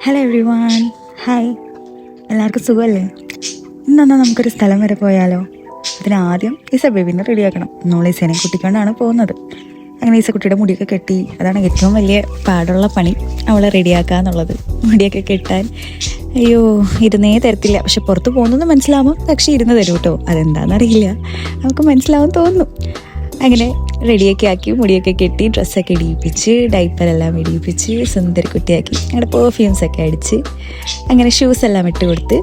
Hello every one, hi. എല്ലാവർക്കും സുഖമല്ലേ? ഇന്നെന്നാൽ നമുക്കൊരു സ്ഥലം വരെ പോയാലോ? അതിനാദ്യം ഈസ ബേബിനെ റെഡിയാക്കണം. നമ്മൾ ഈസേനെ കുട്ടിക്കൊണ്ടാണ് പോകുന്നത്. അങ്ങനെ ഈസക്കുട്ടിയുടെ മുടിയൊക്കെ കെട്ടി, അതാണ് ഏറ്റവും വലിയ പാടുള്ള പണി, അവളെ റെഡിയാക്കുക എന്നുള്ളത്. മുടിയൊക്കെ കെട്ടാൻ അയ്യോ ഇരുന്നേ തരത്തില്ല. പക്ഷെ പുറത്ത് പോകുന്നത് മനസ്സിലാവുമ്പോൾ പക്ഷേ ഇരുന്ന് തരും കേട്ടോ. അതെന്താണെന്നറിയില്ല, നമുക്ക് മനസ്സിലാവും തോന്നുന്നു. അങ്ങനെ റെഡിയൊക്കെ ആക്കി, മുടിയൊക്കെ കെട്ടി, ഡ്രസ്സൊക്കെ ഇടിയിപ്പിച്ച്, ഡൈപ്പറെല്ലാം ഇടിയിപ്പിച്ച് സുന്ദരി കുട്ടിയാക്കി, അങ്ങനെ പെർഫ്യൂംസൊക്കെ അടിച്ച്, അങ്ങനെ ഷൂസെല്ലാം ഇട്ട് കൊടുത്ത്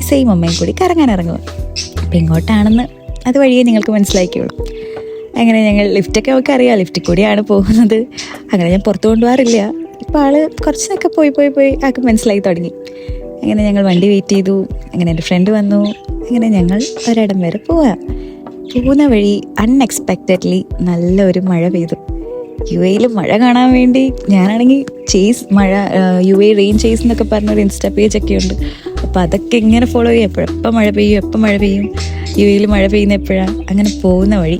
സെയിം അമ്മയും കൂടി കറങ്ങാൻ ഇറങ്ങുക. അപ്പം എങ്ങോട്ടാണെന്ന് അത് വഴിയേ നിങ്ങൾക്ക് മനസ്സിലാക്കിയുള്ളൂ. അങ്ങനെ ഞങ്ങൾ ലിഫ്റ്റൊക്കെ നമുക്ക് അറിയാം, ലിഫ്റ്റിൽ കൂടിയാണ് പോകുന്നത്. അങ്ങനെ ഞാൻ പുറത്ത് കൊണ്ടുപോകാറില്ല. ഇപ്പോൾ ആൾ കുറച്ചൊക്കെ പോയി ആൾക്ക് മനസ്സിലായി തുടങ്ങി. അങ്ങനെ ഞങ്ങൾ വണ്ടി വെയിറ്റ് ചെയ്തു. അങ്ങനെ എൻ്റെ ഫ്രണ്ട് വന്നു. അങ്ങനെ ഞങ്ങൾ ഒരിടം വരെ പോകുന്ന വഴി അൺഎക്സ്പെക്റ്റഡ്ലി നല്ലൊരു മഴ പെയ്തു. യു എയിൽ മഴ കാണാൻ വേണ്ടി ഞാനാണെങ്കിൽ യു എ റെയിൻ ചേസ് എന്നൊക്കെ പറഞ്ഞൊരു ഇൻസ്റ്റാ പേജൊക്കെ ഉണ്ട്. അപ്പോൾ അതൊക്കെ ഇങ്ങനെ ഫോളോ ചെയ്യും. എപ്പോൾ മഴ പെയ്യും, യു എയിൽ മഴ പെയ്യുന്ന എപ്പോഴാണ്. അങ്ങനെ പോകുന്ന വഴി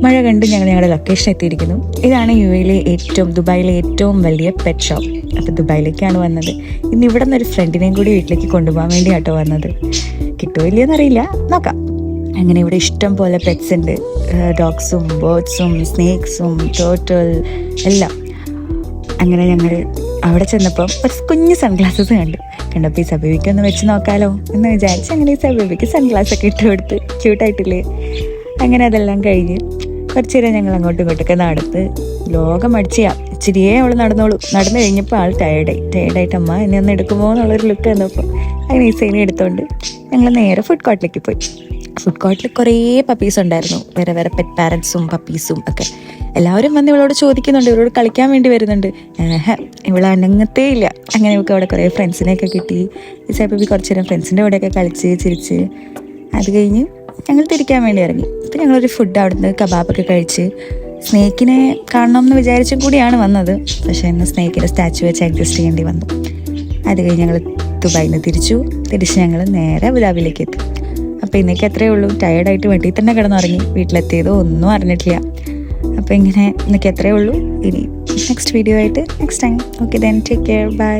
മഴ കണ്ട് ഞങ്ങളുടെ ലൊക്കേഷൻ എത്തിയിരിക്കുന്നു. ഇതാണ് ദുബായിലെ ഏറ്റവും വലിയ പെറ്റ് ഷോപ്പ്. അപ്പോൾ ദുബായിലേക്കാണ് വന്നത്. ഇന്ന് ഇവിടെ നിന്നൊരു ഫ്രണ്ടിനെയും കൂടി വീട്ടിലേക്ക് കൊണ്ടുപോകാൻ വേണ്ടിയാട്ടോ വന്നത്. കിട്ടുമോ ഇല്ലയെന്നറിയില്ല, നോക്കാം. അങ്ങനെ ഇവിടെ ഇഷ്ടം പോലെ പെറ്റ്സ് ഉണ്ട്. ഡോഗ്സും ബേർഡ്സും സ്നേക്സും ടേർട്ടിൽ എല്ലാം. അങ്ങനെ ഞങ്ങൾ അവിടെ ചെന്നപ്പം ഒരു കുഞ്ഞ് സൺഗ്ലാസസ് കണ്ടപ്പോൾ ഈ സബേബിക്ക് ഒന്ന് വെച്ച് നോക്കാമല്ലോ എന്ന് വിചാരിച്ച് അങ്ങനെ ഈ സബേബിക്ക് സൺഗ്ലാസ്സൊക്കെ ഇട്ട് കൊടുത്ത്. ക്യൂട്ടായിട്ടില്ലേ? അങ്ങനെ അതെല്ലാം കഴിഞ്ഞ് കുറച്ച് നേരം ഞങ്ങൾ അങ്ങോട്ടും ഇങ്ങോട്ടൊക്കെ നടന്ന് ലോകം അടിച്ചാൽ ഇച്ചിരിയേ അവൾ നടന്നു കഴിഞ്ഞപ്പോൾ ആൾ ടയേർഡായിട്ട് അമ്മ എന്നെ ഒന്ന് എടുക്കുമോ എന്നുള്ളൊരു ലുക്ക് വന്നപ്പോൾ അങ്ങനെ ഈ സൈനെ എടുത്തുകൊണ്ട് ഞങ്ങൾ നേരെ ഫുഡ് കോർട്ടിലേക്ക് പോയി. ഫുഡ് കോർട്ടിൽ കുറേ പപ്പീസ് ഉണ്ടായിരുന്നു, വേറെ പെറ്റ് പാരൻസും പപ്പീസും ഒക്കെ. എല്ലാവരും വന്ന് ഇവളോട് ചോദിക്കുന്നുണ്ട്, ഇവളോട് കളിക്കാൻ വേണ്ടി വരുന്നുണ്ട്. ഇവൾ അനങ്ങത്തേ ഇല്ല. അങ്ങനെ ഇവൾക്ക് അവിടെ കുറേ ഫ്രണ്ട്സിനെയൊക്കെ കിട്ടി. ഈ സൈബി കുറച്ച് നേരം ഫ്രണ്ട്സിൻ്റെ കൂടെയൊക്കെ കളിച്ച് ചിരിച്ച് അത് കഴിഞ്ഞ് ഞങ്ങൾ തിരിക്കാൻ വേണ്ടി ഇറങ്ങി. അപ്പം ഞങ്ങളൊരു ഫുഡ് അവിടുന്ന് കബാബൊക്കെ കഴിച്ച് സ്നേക്കിനെ കാണണം എന്ന് വിചാരിച്ചും കൂടിയാണ് വന്നത്. പക്ഷേ എന്നെ സ്നേക്കിൻ്റെ സ്റ്റാച്ചു വെച്ച് അഡ്ജസ്റ്റ് ചെയ്യേണ്ടി വന്നു. അത് കഴിഞ്ഞ് ഞങ്ങൾ ദുബായിൽ നിന്ന് തിരിച്ച് ഞങ്ങൾ നേരെ അബുദാബിയിലേക്ക് എത്തി. അപ്പോൾ ഇന്നേക്ക് അത്രയേ ഉള്ളൂ. ടയേർഡായിട്ട് വീട്ടിൽ തന്നെ കിടന്നുറങ്ങി. വീട്ടിലെത്തിയതോ ഒന്നും അറിഞ്ഞിട്ടില്ല. അപ്പോൾ ഇങ്ങനെ ഇന്നേക്ക് അത്രയേ ഉള്ളൂ. ഇനി നെക്സ്റ്റ് വീഡിയോ ആയിട്ട് next time. Okay then, take care, by.